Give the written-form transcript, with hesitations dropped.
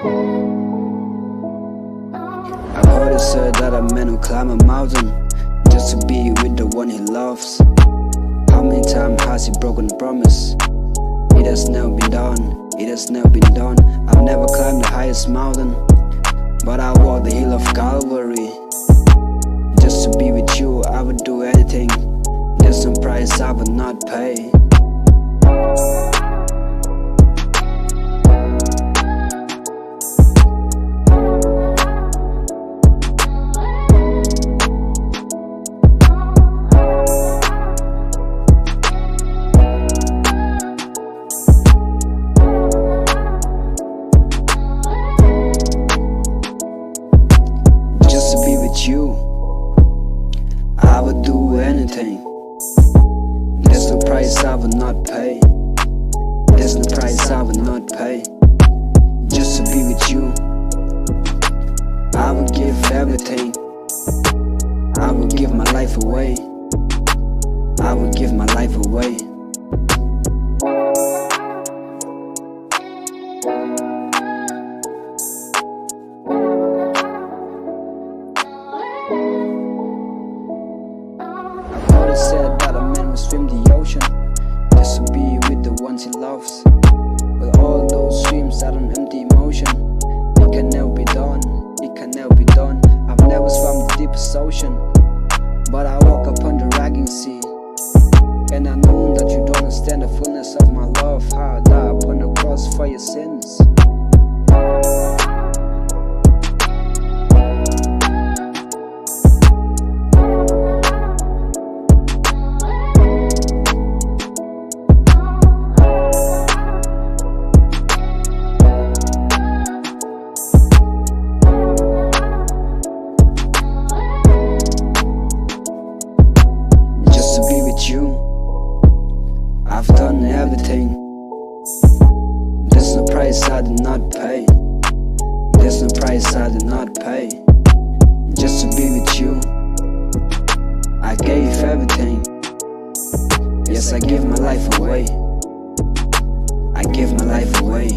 I've heard it said that a man will climb a mountain just to be with the one he loves. How many times has he broken a promise? It has never been done, it has never been done. I've never climbed the highest mountain, but I walk the hill of Calvary. Just to be with you, I would do anything. There's some price I would not pay. Just to be with you, I would do anything. There's no price I would not pay. There's no price I would not pay. Just to be with you, I would give everything. I would give my life away. I would give my life away. It said that a man will swim the ocean just to be with the ones he loves. But all those dreams are an empty emotion. It can never be done, it can never be done. I've never swam the deepest ocean, but I walk upon the raging sea. And I know that you don't understand the fullness of my love, how I die upon the cross for your sins. You, I've done everything. There's no price I did not pay. There's no price I did not pay. Just to be with you, I gave everything. Yes, I give my life away. I give my life away.